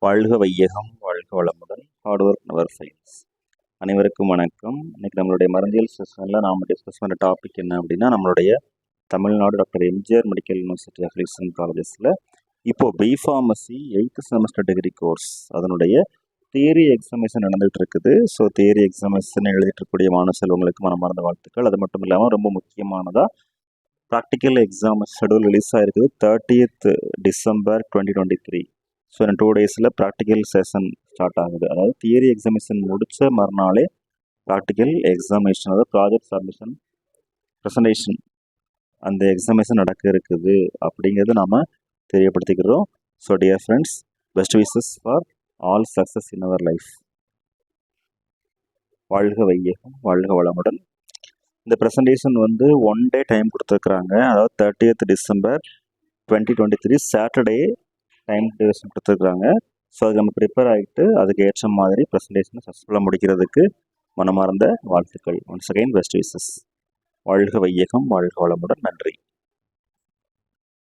வாழ்க வையகம், வாழ்க வளமுடன். Hard work never fails. அனைவருக்கும் வணக்கம். இன்னைக்கு நம்மளுடைய மருந்தியல் செஷனில் நாம் டிஸ்கஸ் பண்ண டாபிக் என்ன அப்படின்னா, நம்மளுடைய Tamil Nadu doctor MGR medical university affiliation காலேஜஸில் இப்போது B Pharmacy 8th semester degree course அதனுடைய தியரி எக்ஸாமினேஷன் நடந்துகிட்டு இருக்குது. ஸோ தியரி எக்ஸாமினேஷன் எழுதிட்டு இருக்கக்கூடிய மாணவ செல்வங்களுக்கு மனமார்ந்த வாழ்த்துக்கள். அது மட்டும் இல்லாமல் ரொம்ப முக்கியமானதாக ப்ராக்டிக்கல் எக்ஸாம் ஷெடியூல் ரிலீஸ் ஆகிருக்குது 30th டிசம்பர் 2023. ஸோ இந்த 2 டேஸில் ப்ராக்டிக்கல் செஷன் ஸ்டார்ட் ஆகுது. அதாவது தியரி எக்ஸாமினேஷன் முடித்த மறுநாளே ப்ராக்டிக்கல் எக்ஸாமினேஷன், அதாவது ப்ராஜெக்ட் சப்மிஷன் ப்ரெசன்டேஷன் அந்த எக்ஸாமினேஷன் நடக்க இருக்குது அப்படிங்கிறது நாம் தெரியப்படுத்திக்கிறோம். So dear friends, best wishes for all success in our life. வாழ்க வையகம், வாழ்க வளமுடன். இந்த ப்ரெசன்டேஷன் 1 டே டைம் கொடுத்துருக்குறாங்க. அதாவது 30th December 2023 Saturday time duration கொடுத்துருக்குறாங்க. ஸோ அது நம்ம ப்ரிப்பேர் ஆகிட்டு அதுக்கு ஏற்ற மாதிரி ப்ரெசன்டேஷனை சக்ஸஸ்ஃபுல்லாக முடிக்கிறதுக்கு மனமார்ந்த வாழ்த்துக்கள். Once again best wishes. வாழ்க வையகம், வாழ்க வளமுடன். நன்றி.